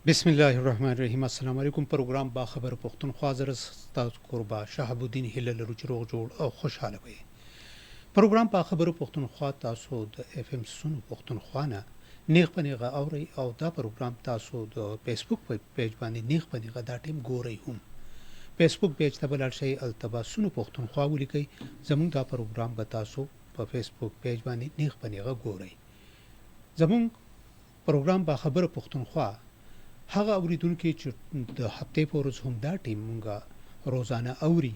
بسم الله الرحمن الرحیم. السلام علیکم. پروګرام با خبر پښتونخوا زر ستاسو قربا شهاب الدین هلال روغ جوړ او خوشاله وي. پروګرام با خبر پښتونخوا تاسو د اف ام سونو پښتونخوا نه نیغ پنیغه اوري او دا پروګرام تاسو د فیسبوک پیج باندې نیغ پنیغه دا ټیم ګوري هم. فیسبوک پیج ته بلل شي التبا سونو پښتونخوا ولیکي. زموږ دا پروګرام به تاسو په فیسبوک پیج باندې نیغ پنیغه ګوري. زموږ پروګرام با خبر پښتونخوا هغه اوریدونکو چې د هفته په ورځ هم دا ټیم مونږه روزانه اوري.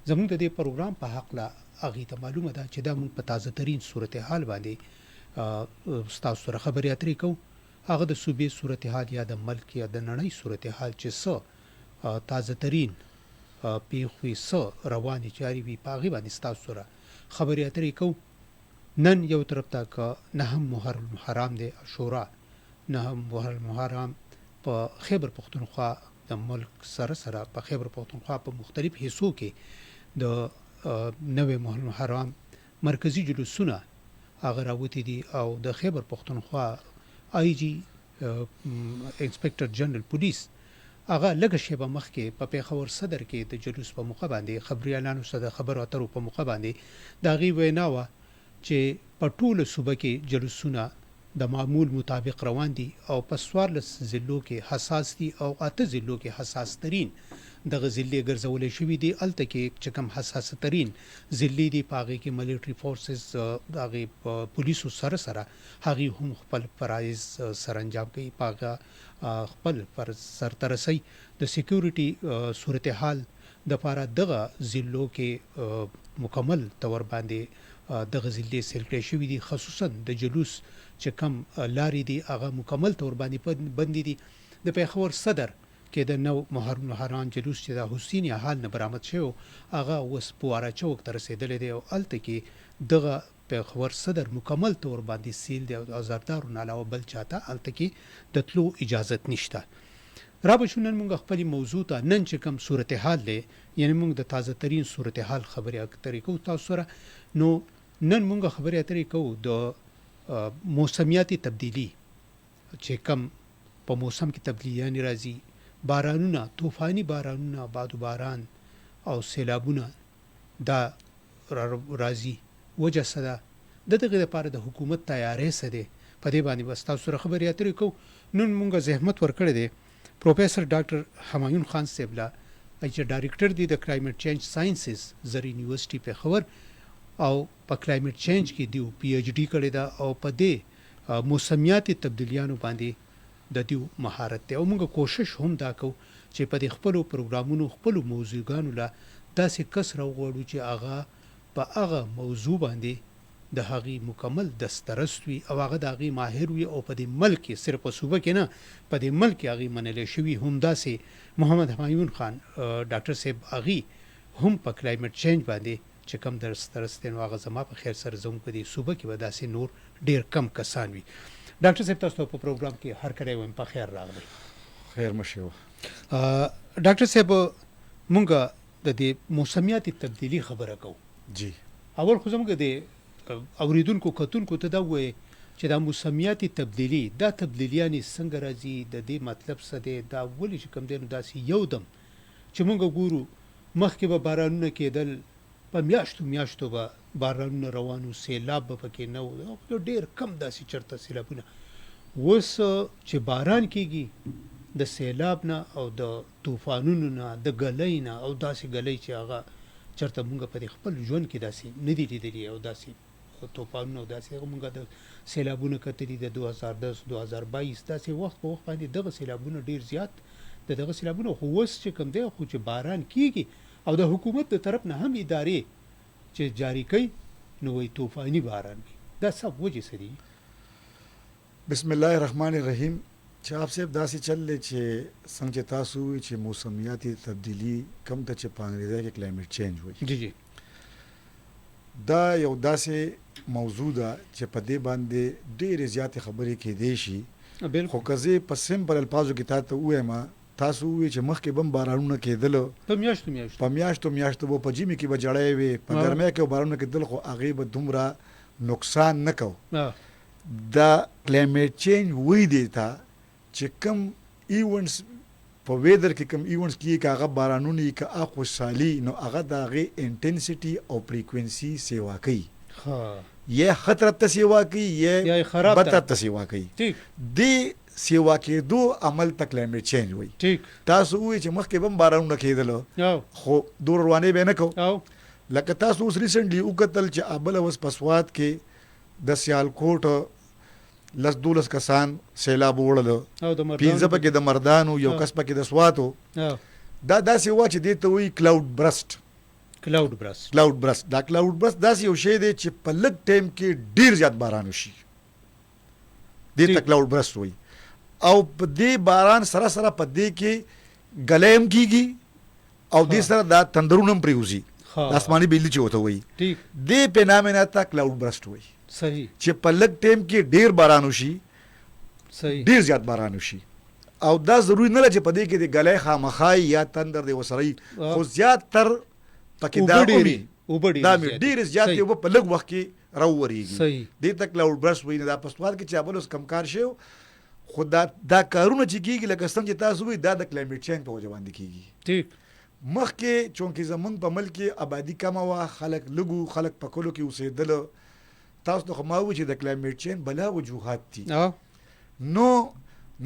زموږ د دې پروګرام په حق لا هغه ته معلومه ده چې دا مونږ په تازه ترين صورتحال باندې تاسو سره خبرې اترې کوو. هغه د صوبې صورتحال یا د ملک یا د نړۍ صورتحال چې څه تازه ترين پیښې څه روانې چاري وي په هغه باندې تاسو سره خبرې اترې کوو. نن یو طرف ته که نهم محرم حرام دی شورا نهم محرم حرام په خیبر پختونخوا د ملک سره په خیبر پختونخوا په مختلف حصو کې د نوې محرم حرام مرکزی جلوسونه هغه راوتی دي او د خیبر پختونخوا آی جی انسپکټر جنرال پولیس هغه لږ شیبه مخکې په پیښور صدر کې د جلوس په موقع باندې خبريالانو سره خبرو اترو په موقع باندې دا غي وینا و چې په ټوله صوبه کې جلوسونه د معمول مطابق روان دي او په 14 ضلعو کې حساس دي او 8 ضلعو کې حساس ترين د غزلې ګرځولې شوې دي. الته کې چې کوم حساس ترين ضلع دي پاغي کې ملټري فورسز دغه پولیسو سره هغه هم خپل فرایض سرانجام کوي. پاغه خپل پر سرترسي د سکیورټي صورتحال د لپاره دغه ضلعو کې مکمل تور باندې د غزلې سلکړې شوې دي. خصوصا د جلوس چې کم لارې دي هغه مکمل تور باندې بندي دي. د پیښور صدر کې د نو محرم حرام جلوس چې د حسین حال نه برآمد شو هغه اوس پواره چوک تر رسیدلې دی او الته کې دغه پیښور صدر مکمل تور باندې سیل دی او آزادارو نه علاوه بل چاته الته کې د تلو اجازه نشته. را به شونن مونږ خپل موضوع ته نن چې کوم صورتحال دی یعنی مونږ د تازه ترين صورتحال خبرې اترې کوو تاسو سره. نو نن مونږ خبرې اترې کوو د موسمیاتي تبدیلی چې کوم په موسم کې تبدیلیان راځي، بارانونه، طوفاني بارانونه، باد باران او سیلابونه دا راځي. وجه صدا د دغه لپاره د حکومت تیارې سده په دې باندې بس تاسو سره خبرې اترې کوو. نن مونږ زحمت ورکړې دي پروفیسور ډاکټر همایون خان سیبلا چې ډایریکټر دی د کلایمټ چینج ساينسز زر یونیورسيټي په خبر او په کلایمټ چینج کې دی پی ایچ ډی کړی دا او په دې موسمیاتي تبدیلیانو باندې د دې مهارت ته او موږ کوشش هم دا کوو چې په دې خپل پروګرامونو خپل موضوعګانو لا داسې کس راوغړو چې هغه په هغه موضوع باندې د هغې مکمل دسترست وي او هغه د هغې ماهر وي او په دې ملک کې صرف په صوبه کې نه په دې ملک کې هغې منلی شوي. هم داسې محمد همایون خان ډاکټر صاحب هغې هم په کلایمټ چینج باندې چې کم دسترست نو هغه زما په خیر سره زموږ په دې صوبه کې به داسې نور ډېر کم کسان وي. ډاکټر صاحب تاسو په پروګرام کې هر کله وایم په خیر راغلی. خیر مشه. ډاکټر صاحب مونږ د دې موسمیاتي تبدیلی خبره کوو. جی اول خو زموږ د اوریدونکو کتونکو ته دا وایي چې دا موسمیاتي تبدیلی دا تبدیلیانې څنګه راځي، د دې مطلب څه دی، دا ولې چې کوم دی نو داسې یو دم چې مونږ ګورو مخکې به بارانونه کېدل، په میاشتو به بارانونه روانو، سیلاب به پکې نه و، ډېر کم داسې چرته سیلابونه. اوس چې باران کېږي د سیلاب نه او د طوفانونو نه د ګلۍ نه او داسې ګلۍ چې هغه چرته مونږ په خپل ژوند کې داسې نه دي لیدلي او داسې طوفانونه او داسې مونږ د سیلابونه کتلي د 2010 2022 داسې وخت په وخت باندې دغه سیلابونه ډېر زیات دغه سیلابونه خو اوس چې کوم دی خو چې باران کېږي او د حکومت د طرف نه هم ادارې چې جاری کوي نو وایي طوفاني باران وي. دا سب وجې څه دي؟ بسم الله الرحمن الرحیم. چې آپ صاحب داسې چل دی چې څنګه چې تاسو وایي چې موسمیاتي تبدیلی کم ته چې په انګریزي کې کلایمټ چینج وایي، جی جی دا یو داسې موضوع ده چې په دې باندې ډېرې زیاتې خبرې کېدی شي. خو که زه په سمپل الفاظو کې تاسو ته ووایم، تاسو وایي چې مخکې به بارانونه کېدل په میاشتو به په ژمي کې به جړی وي، په ګرمۍ کې به بارانونه کېدل، خو هغې به دومره نقصان نه کو. دا کلایمټ چینج وایي دی ته چې کوم ایونټس په ویدر کې کوم ایونټس کې هغه بارانونه کې هغه خوشحالي نو هغه د هغې انټنسټي او فریکوینسي سیوا کوي یا خطر ته سیوا کوي یا بد ته سیوا کوي دې سیوا کېدو عمل ته کلایمیټ چینج وایي تاسو وایي چې مخکې به هم بارانونه کېدل خو دور روانې به یې نه کوو لکه تاسو اوس ریسنټلی وکتل چې بله اوس په سوات کې د سیالکوټ 10-12 کسان سیلاب وړل 15 پکې د مردانو یو کس پکې د سواتو دا داسې وه چې دې ته وایي کلاؤډ برسټ دا کلاؤډ برسټ داسې یو شی دی چې په لږ ټایم کې ډېر زیات باران وشي دې ته کلاؤډ برسټ وایي او په دې باران سره سره په دې کې ګلی هم کېږي او دې سره دا تندرونه هم پرېوځي آسماني بجلي چې ورته وایي دې فینامنا ته کلاؤډ برسټ وایي چې په لږ ټایم کې ډېر باران وشي ډېر زیات باران وشي او دا ضروري نه ده چې په دې کې د ګلی خامخا یا تندر دی ورسره وي خو زیاتتر پکې دا ومي دا مې ډېرې زیاتې اوبه په لږ وخت کې راوورېږي دې ته کلاؤډ برسټ وایي دا په سوات کې چې بل اوس کم کار شوی خو دا کارونه چې کېږي لکه څنګه چې تاسو وایي دا د کلایمیټ چینج په وجه باندې کېږي مخکې چونکې زمونږ په ملک کې آبادي کمه وه خلک لږ خلک په کلو کې اوسېدل تاسو ته خو ما وایي چې د کلایمیټ چینج بلا وجوهات دي نو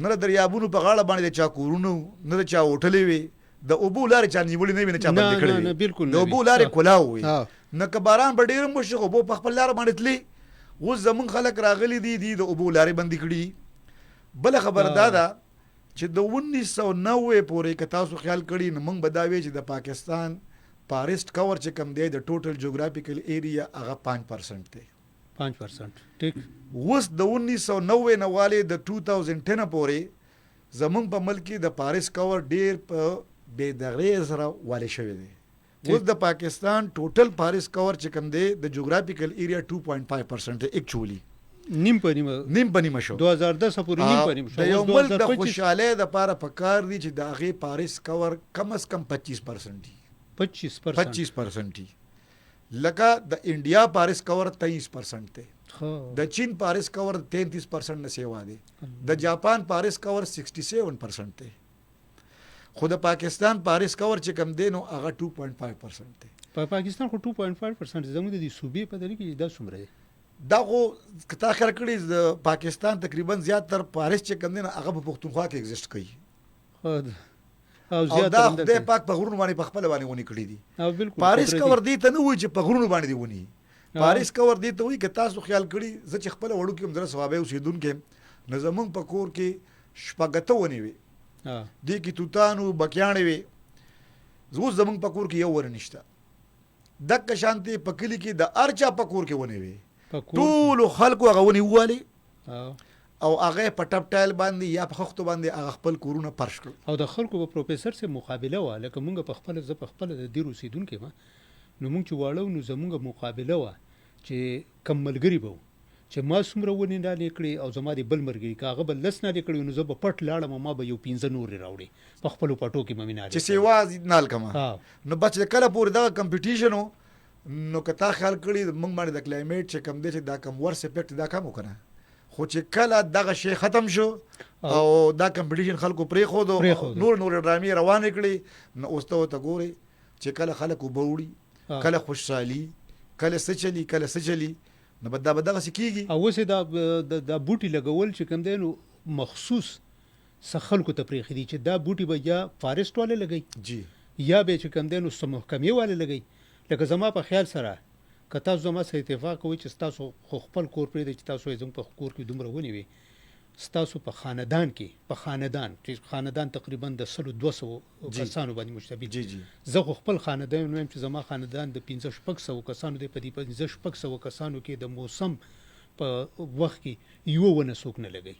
نه د دریابونو په غاړه باندې د چا کورونه نه د چا هوټلې وې د اوبو لارې چا نیولې نه وي نه چا بندې کړې وې د اوبو لارې کلاو وې نه که باران به ډېر هم وشي خو اوبو په خپل لاره باندې تلې اوس زمونږ خلک راغلي دي د اوبو لارې بندې کړي بله خبره دا ده چې د 1990 پورې که تاسو خیال کړي نو موږ به دا وایو چې د پاکستان فارسټ کور چې کوم دی د ټوټل جغرافیکل ایریا هغه 5% دی 5% ټیک اوس د 1990 نه والې د 2010 پورې زمونږ په ملک کې د فارسټ کور ډېر په بې دغرې سره والی شوی دی اوس د پاکستان ټوټل فارسټ کور چې کوم دی د جغرافیکل ایریا 2.5% دی ایکچولی نیم په نیمه شو 2010 پورې نیم په نیمه شو د یو ملک د خوشحالۍ دپاره پکار دي چې د هغې فارسټ کور کم از کم 25% دي 25% دي لکه د انډیا فارسټ کور 23% دی د چین فارسټ کور 33% نه سیوا دی د جاپان فارسټ کور 67% دی خو د پاکستان فارسټ کور چې کم دی نو هغه 2.5% دی په پاکستان خو 2.5% زموږ د صوبې په دلی کې دا څومره دی دا خو تا خیر کړي د پاکستان تقریبا زیاتر فارسټ چې کم دی نه هغه په پښتونخوا کې ایگزسټ کوي او دا خدای پاک په غرونو باندې په خپل باندې ونی کړی دي فارسټ کور دی ته نه وایي چې په غرونو باندې دی ونی فارسټ کور دی ته وایي که تاسو خیال کړي زه چې خپل وړو کې هم زره ثوابه اوسېدونکی نو زمونږ په کور کې شپږ ونې وي دې کې توتانو بکیاڼې وي اوس زمونږ په کور کې یو ونه نشته دکه شانتې په کلي کې د هر چا په کور کې ونې وي ټولو خلکو هغه ونې ووالې او هغه په ټپ ټایل باندې یا په خښتو باندې هغه خپل کورونه فرش کړل او د خلکو په پروفیسر سره مقابله وه لکه مونږ په خپله زه په خپله د دیر اوسېدونکی ما نو مونږ چې واړه نو زمونږ مقابله وه چې کم ملګري به چې ما څومره ونې نالې کړې او زما د بل ملګري که هغه به 10 نالې کړې نو زه به پټ لاړم او ما به یو 15 نورې راوړې په خپلو پټو کې مې نالې چې سیوا نال کمه نو بچ کله پورې دغه کمپټیشن و نو که تا خیال کړي موږ باندې د کلایمیټ چې کم دی چې دا کم ورس افیکټ دا کم وکړه خو چې کله دغه شی ختم شو او دا کمپټیشن خلکو پرېښودو نور ډرامې روانې کړې نو اوس ته ورته ګورې چې کله خلک اوبه وړي کله خوشحالي کله څه چلي کله څه چلي نو به دغسې کېږي او اوس یې دا بوټي لګول چې کوم دی نو مخصوص څه خلکو ته پرېښي دي چې دا بوټي به یا فارسټ والے لګوي جی یا به چې کوم دی نو څه محکمې والے لګوي لکه زما په خیال سره که تاسو زما سره اتفاق کوئ چې ستاسو خو خپل کور پرېږدئ چې تاسو یې زموږ په کور کې دومره ونې وي ستاسو په خاندان کې په خاندان چې خاندان تقریبا د 100-200 کسانو باندې مشتمل زه خو خپل خاندان وایم چې زما خاندان د 500-600 کسانو دی په دې 500-600 کسانو کې د موسم په وخت کې یو ونه څوک نه لګوي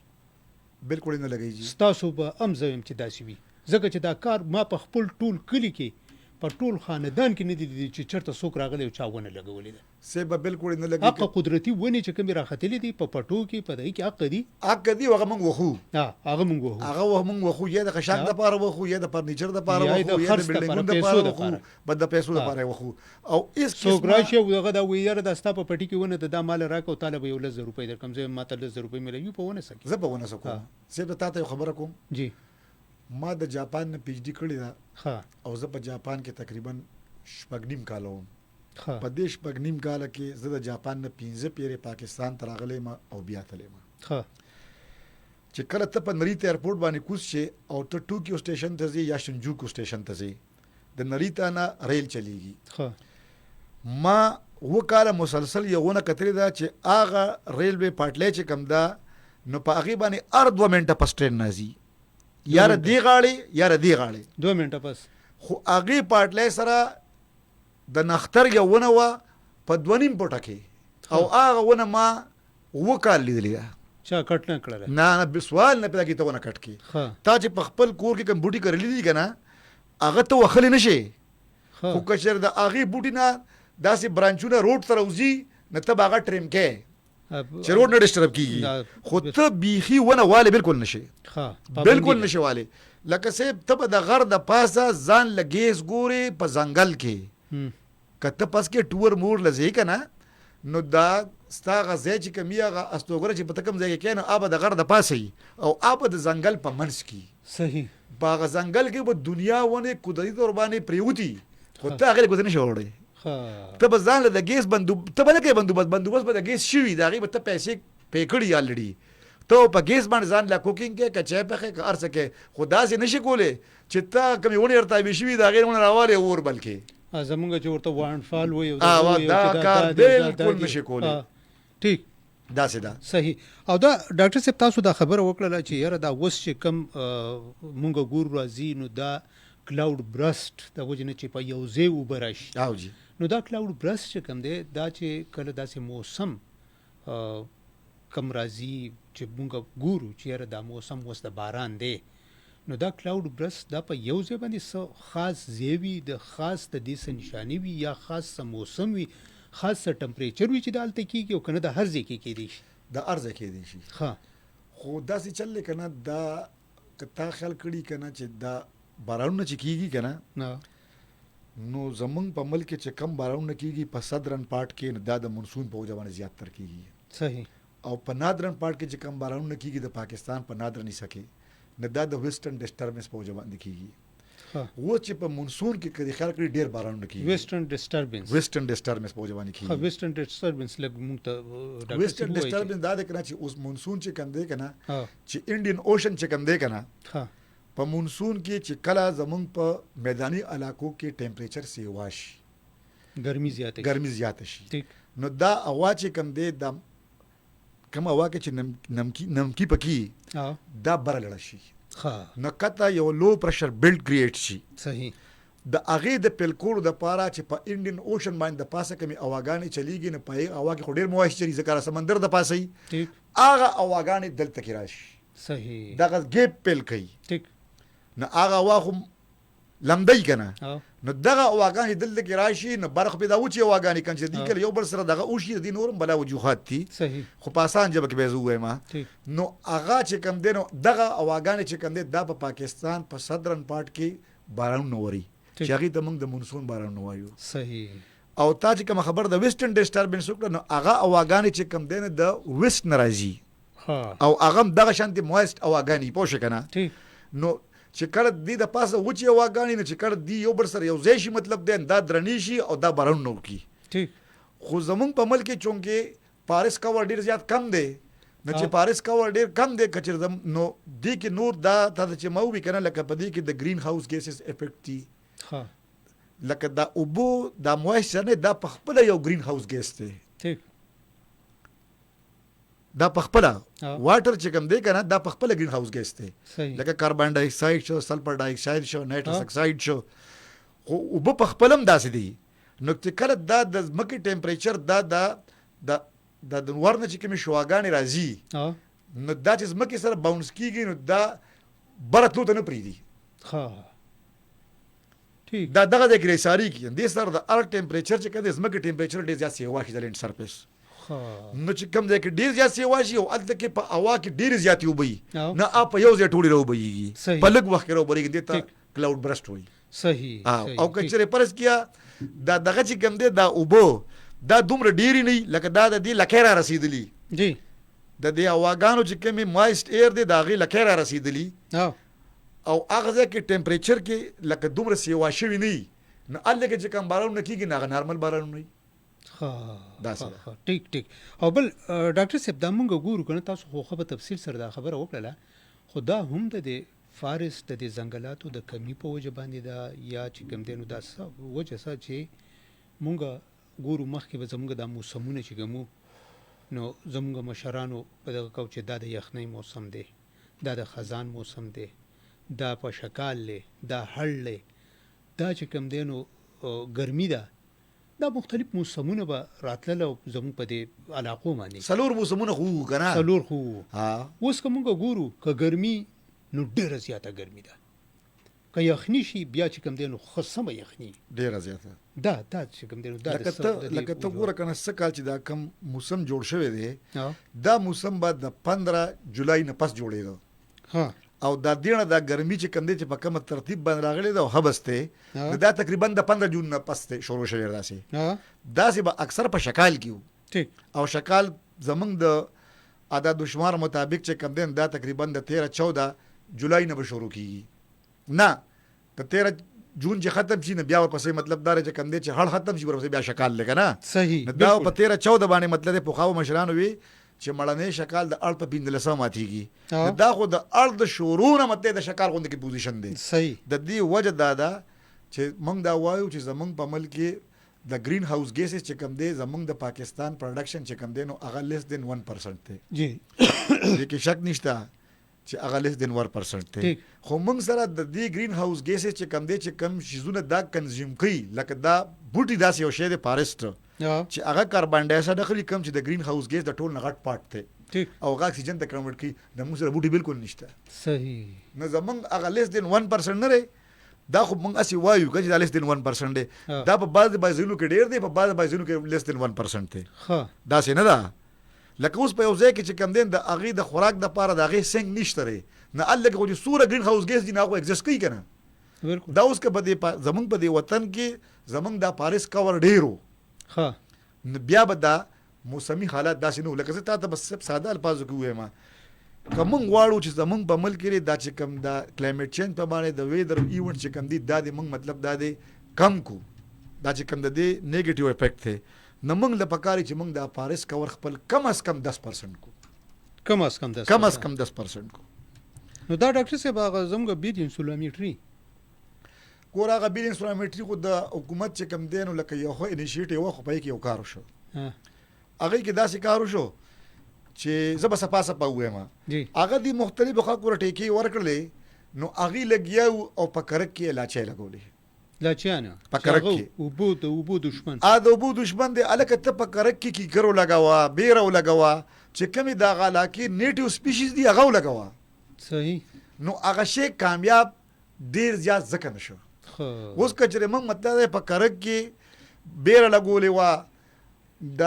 بالکل نه لګوي ستاسو به هم زه وایم چې داسې وي ځکه چې دا کار ما په خپل ټول کلي کې په ټول خاندان کې نه دي چې چېرته څوک راغلی او چا ونه لګولې ده صحیح به بالکل نه لګي حق قدرتي ونې چې کومې راختلې دي په پټو کې په دغې کې حق دي هغه موږ وخو هغه موږ وخو یا د خشاک دپاره وخو یا د فرنیچر دپاره وخو یا د بلډینګونو دپاره وخو بد د پیسو دپاره وخو او څوک راشي او دغه دا وایي یاره دا ستا په پټي کې ونه دا مال راکړه او تاله به یو 10,000 روپۍ درکړم زه ما ته 10,000 روپۍ میلوي په ونه سکې زه په ونه سکم صرف تا ته یو خبره کوم جی ما د جاپان نه پی ایچ ډي کړې ده ها او زه په جاپان کې تقریبا 6.5 کاله وم. ها په دې 6.5 کاله کې زه د جاپان نه 15 پیرې پاکستان ته راغلی ما او بیا تللی ما. ها چې کله ته په نریتا ایرپورټ باندې کوز شې او ته ټوکیو سټیشن ته ځې یا شنجوکو سټیشن ته ځې د نریتا نه ریل چلیږي. ها ما وکاله مسلسل یوونه کتلې ده چې هغه ریلوے پټلۍ چې کم ده نو په هغې باندې هر 2 منټه پس ټرین راځي یا د دې غاړې یا د دې غاړې 2 منټه پس. خو هغې پټلۍ سره د نختر یو ونه وه په 2.5 فوټه کې او هغه ونه ما وکال لیدلې ده. چا کټ نه کړله؟ نه سوال نه پیدا کېږي ته ونه کټ کې. تا چې په خپل کور کې کوم بوټي کرلي دي که نه هغه ته وښلی نه شې. خو که چېرې د هغې بوټي نه داسې برانچونه روډ ته راوځي نو ته به هغه ټریم کې چې روډ نه ډسټرب کېږي. خو ته بیخي ونه والی بالکل نه شې، بالکل نه شې والی. لکه صاحب ته به د غر د پاسه ځان له ګیس ګورې په ځنګل کې که ته پس کې ټور مور له ځې که نه نو دا ستا هغه ځای چې کوم وي هغه استوګره چې په ته کوم ځای کې کښې نو هغه به د غر د پاسه وي او هغه به د ځنګل په منځ کې. صحیح. په هغه ځنګل کې به دنیا ونې قدرتي طور باندې پرېوتي خو ته هغې له ګوتې نه شې وړی. ته به ځان له د ګیس ته به نه کوې بندوبست به د ګیس شوي د هغې به ته پیسې پې کړي الرېډي ته په ګیس باندې ځان له کوکینګ کې که چای پخې که هر څه کې. خو داسې نه شي کولی چې ته کومې ونې ورته تابع شوي د هغې ونه راوالې اور بل کې زمونږ چې ورته وانډفال وایي دا کار بالکل نه شي کولی. ټیک داسې ده. صحیح. او دا ډاکټر صاحب تاسو دا خبره وکړله چې یاره دا اوس چې کم مونږ ګورو راځي نو دا کلاود برسټ د وجې نه چې په یو ځای اوبه راشي. او جی نو دا کلاود برسټ چې کم دی دا چې کله داسې موسم کم راځي چې مونږ ګورو چې یاره دا موسم اوس د باران دی نو دا کلاود برسټ دا په یو ځای باندې څه خاص ځای وي د خاص د دې څه نښانې وي یا خاص څه موسم وي خاص څه ټمپریچر وي چې دا هلته کېږي او که نه د هر ځای کې کېدی شي؟ د هر ځای کېدی شي. ښه خو داسې چل دی که نه دا که تا خیال کړي که نه چې دا بارانونه چې کېږي که نه نو زمونږ په ملک کې چې کم بارانونه کېږي په سدرن پارټ کې دا د منسون په وجه باندې زیاتتر کېږي. صحیح. او په نادرن پارټ کې چې کم بارانونه کېږي د پاکستان په نادرن حصه کې نو دا د ویسټرن ډسټربنس په وجه باندې کېږي. اوس چې په منسون کې که خیال کړي ډېر بارانونه کېږي ویسټرن ډسټربنس په وجه باندې کېږي. ویسټرن ډسټربنس لږ مونږ ته ویسټرن ډسټربنس دا دی که نه چې اوس منسون چې کوم دی که نه چې انډین اوشن چې کوم دی که نه په مونسون کې چې کله زمونږ په میدانی علاقو کې ټمپریچر سیوا شي ګرمي زیاته شي نو دا هوا چې کوم دی دا کوم هوا کې چې نمکی پکې دا بره لړه شي نو کته یو لو پرشر بیلټ کریټ شي. صحیح. د هغې د پیلکولو دپاره چې په انډین اوشن باندې د پاسه کومې هواګانې چلیږي نو په هغې هوا کې خو ډېر موایسچر وي ځکه سمندر د پاسه وي هغه هواګانې دلته کې راشي. صحیح. دغه ګیپ پیل کوي نو هغه هوا خو لمدی که نه نو دغه هواګانې دلته کې راشي نو برخ پیدا وچې هواګانې کنه چې دې کله یو بل سره دغه وشي د دې نورم بلا وجوهات دي. صحیح. خو په اسان ژبه کې به زه ووایم نو هغه چې کوم دی نو دغه هواګانې چې کوم دی دا په پاکستان په سدرن پارټ کې بارانونه وري چې هغې ته موږ د مونسون بارانونه وایو. صحیح. او تا چې کومه خبر د ویسټرن ډسټربنس وکړه نو هغه هواګانې چې کوم دی نو د ویسټ نه راځي او هغه هم دغه شانتې مویسټ هواګانې پوه شوې که نه نو چې کله دې د پاسه وچې هواګانې نو چې کله دې یو بل سره یو ځای شي مطلب دی دا درنې شي او دا بارانونه وکړي. خو زمونږ په ملک کې چونکې پاریس کور ډېر زیات کم دی نو چې پاریس کور ډېر کم دی که چېرې نو دې کې نور دا تا چې ما ووي که نه لکه په دې کې د ګرین هاوس ګیسز افیکټ دي لکه دا اوبو دا مویسچر نه دا په خپله یو ګرین هاوس ګیس دی دا په خپله واټر چې کوم دی که نه دا په خپله ګرین هاوس ګیس دی لکه کاربن ډای اکساید شو سلفر ډای اکساید شو نایټرس اکساید شو خو اوبه په خپله هم داسې دي نو چې کله دا د ځمکې ټمپریچر دا د ور نه چې کومې شواګانې راځي نو دا چې ځمکې سره باونس کېږي نو دا بره تلو ته نه پرېږدي دا دغه ځای کې رایساري کېږي دې سره د هر ټمپریچر چې کوم دی ځمکې ټمپریچر ډېر زیات سیوا شي د لینډ سرفیس نو چې کوم ځای کې ډېر زیات سیوا شي او هلته کې په هوا کې ډېرې زیاتې اوبه وي نه په یو ځای ټولې راوبهیږي په لږ وخت کې راوبهیږي دې ته کلاود برسټ وایي. صحیح. او که چېرې فرض کیا دا دغه چې کوم دی دا اوبه دا دومره ډېرې نه وي لکه دا د دې لکۍ را رسېدلي د دې هواګانو چې کومې مایسټ ایر دی د هغې لکۍ را رسېدلي او هغه ځای کې ټمپریچر کې لکه دومره سیوا شوي نه وي نو هلته کې چې کوم بارانونه کېږي نو هغه نارمل بارانونه وي. ټیک او بل ډاکټر صاحب دا مونږ ګورو کنه تاسو خو په تفصیل سره دا خبره وکړه خو دا هم د فارست د ځنګلاتو د کمی په وجه باندې دا یا چې کوم دی نو دا وجه څه چې مونږ ګورو مخکې به زمونږ د موسمونه چې کومو نو زمونږ مشرانو په دغه کو چې دا د یخنۍ موسم دی دا د خزان موسم دی دا په شکال لی دا هړ لی دا چې کوم دی نو ګرمي ده دا مختلف موسمونه به راتلل او زموږ په دې علاقو باندې څلور موسمونه خو کنه څلور خو اوس که موږ ګورو که ګرمي نو ډېره زیاته ګرمي ده که یخني شي بیا چې کوم دی نو ښه سمه یخني ډېره زیاته دا چې کوم دی نو دا لکه ته ګوره کنه څه کال چې دا کم موسم جوړ شوی دی دا موسم به د 15 جولای نه پس جوړېده او دا دیونه دا ګرمي چې کوم دی چې په کومه ترتیب باندې راغلی ده او حبس دی دا تقریبا د 15 جون نه پس شروع شوی داسې به اکثر په شکال کې او شکال زمونږ د عدد و شمار مطابق چې کوم دی دا تقریبا د 13-14 جولای نه به شروع کیږي نه د 13 جون چې ختم شي نه بیا ورپسې مطلب دا چې کوم دی چې هړ ختم شي ورپسې بیا شکال لګه نه صحیح دا په 13-14 باندې مطلب په خاو مشرانو وی چې مړنې شکال د اړ په 15 ماتېږي دا خو د اړ د شورونه مته د شکال غوندې کې پوزیشن دی صحیح د دې وجه دا چې موږ دا وایو چې زمونږ په ملک کې د گرین هاوس ګیسز چې کوم دی زمونږ د پاکستان پروډکشن چې کوم دی نو هغه لیس دین 1% دی جی کې شک نشته چې هغه لیس دین 1% دی خو موږ سره د دې گرین هاوس ګیسز چې کوم دی چې کم شیزونه دا کنزیوم کوي لکه دا بوټي داسې یو شی دی فارسټ چې هغه کاربن ډای اکساید اخلي کم چې د گرین هاوس ګیس د ټول نه غټ پارت دی او هغه اکسیجن ته کنورټ کوي د موږ سره بوټي بالکل نشته صحیح نو زمونږ هغه لیس دین 1% نه دی دا خو موږ اسی وایو چې دا لیس دین 1% دی دا په بعض بایزونو کې ډیر دی په بعض بایزونو کې لیس دین 1% دی دا څه نه ده لکه اوس په یو ځای کې چې کم دین د هغې د خوراک دپاره د هغې سنګ نشته دی نه هلته کې خو چې څومره ګرین هاوس ګیس دي نه هغه ایګزسټ کوي که نه دا اوس که زمونږ په دې وطن کې زمونږ دا پاریس کور ډېر و بیا به دا موسمي حالات داسې نه وو لکه زه تا ته بس ساده الفاظو کې ووایم که موږ غواړو چې زمونږ په ملک کې دا چې کوم دا کلایمیټ چینج په باندې د ویدر ایونټ چې کوم دي دا د موږ مطلب دا دی کم کو دا چې کوم د دې نیگیټیو افیکټ دی نو موږ له پکاري چې موږ د پاریس کور خپل کم از کم 10% کو کم از کم 10% کو نو دا ډاکټر صاحب هغه زموږ بیل انسولومیټري ګور هغه بیل انسولومیټري خو د حکومت چې کوم دی نو لکه یو خو انیشیټیو خو پای کې یو کار وشو هغه کې داسې کار وشو چې زه به صفا ووایم هغه د مختلفو خلکو ټیکې ورکړلې نو هغې لګیا او په کرک کې لاچی لګولې لاچیانه په کرک کې اوبو دشمن د اوبو دشمن دی هلکه ته په کرک کې کیکر ولګوه بیره ولګوه چې کومې د هغه علاقې نیټیو سپیشیز دي هغه ولګوه صحیح نو هغه شی کامیاب ډېر زیات ځکه نه شو اوس که چېرې موږ مطلب دی په کرک کې بیره لګولې وه د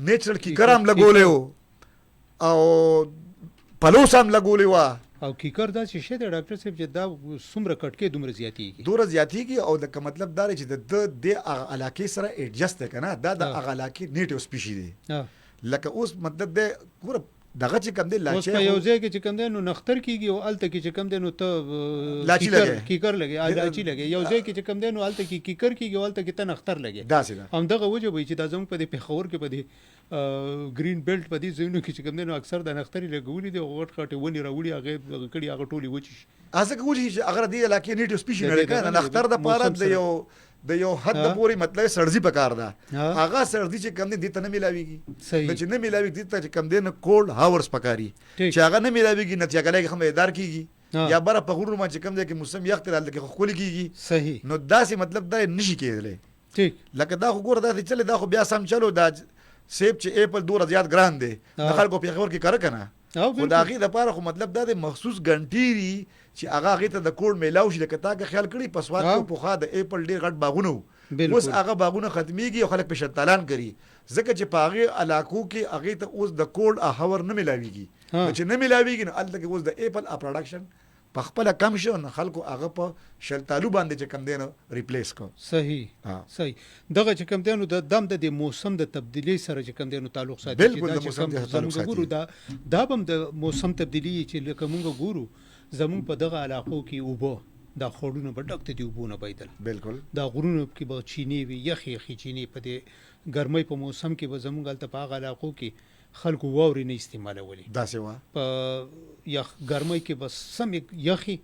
نیچرل کیکر هم لګولی و او پلوس هم لګولی وه او کیکر داسې شی دی ډاکټر صاحب چې دا څومره کټکې دومره زیاتېږي او لکه مطلب دا دی چې د دې هغه علاقې سره ایډجسټ دی که نه دا د هغه علاقې نیټیو سپیشي دی لکه اوس مطلب دی ګوره دغه چې کوم دی اوس په یو ځای کې چې کوم دی نو نختر کېږي او هلته کې چې کوم دی نو ته کیکر لګې لاچي لګې یو ځای کې چې کوم دی نو هلته کې کیکر کېږي او هلته کې ته نختر لګې داسې ده همدغه وجه وایي چې دا زموږ په دې پېښور کې په دې ګرین بیلټ په دې ځایونو کې چې کوم دی نو اکثر د نخترې لګولي دي او غټ غټې ونې راوړي هغې کړي هغه ټولې وچې شي هسه که وچې چې هغه د دې علاقې نیټیو سپیشي نه دی که نه نختر دپاره د یو حد پورې مطلب سړزي پکار ده هغه سړزي چې کم دی دې ته نه میلاویږي نو چې نه میلاویږي دې ته چې کم دی نه کولډ هاورس پکاري چې هغه نه میلاویږي نتیجه کلی کې خمیدار کېږي یا بره په غرونو باندې چې کم دی کې موسم یخ دی هلته کې خو ښکلي کېږي صحیح نو داسې مطلب دا نشي کېدلی لکه دا خو ګوره داسې چلې دا خو بیا سم چلو دا سیب چې ایپل دومره زیات ګران دی د خلکو پېښور کې کره که نه خو د هغې دپاره خو مطلب دا دی مخصوص ګنټې دي چې هغه هغې ته د کوډ میلاو شي لکه تا که خیال کړي په سوات کې پخوا د ایپل ډېر غټ باغونه وو اوس هغه باغونه ختمیږي او خلک پې شتالان کوي ځکه چې په هغې علاقو کې هغې ته اوس د کوډ هاور نه میلاویږي چې نه میلاویږي نو هلته کې اوس د ایپل پروډکشن په خپل کم شو نه خلکو هغه په شلتالو باندې چې کم دینو ریپلیس کو. صحیح دغه چې کم دینو د دم د موسم د تبدیلی سره چې کم دینو تعلق ساتي بالکل د موسم د تعلق ساتي دا بم د موسم تبدیلی چې لکه موږ ګورو زمون په دغه علاقو کې اوبو دا خورونه په ډکته دی وبونه بيدل بالکل دا غرونه کې به چینی وي یخي چینی په دې ګرمۍ په موسم کې به زمونږ الته په هغه علاقو کې خلکو واوري نه استعمالولي دا سیوا په یخ ګرمۍ کې بس سم یخي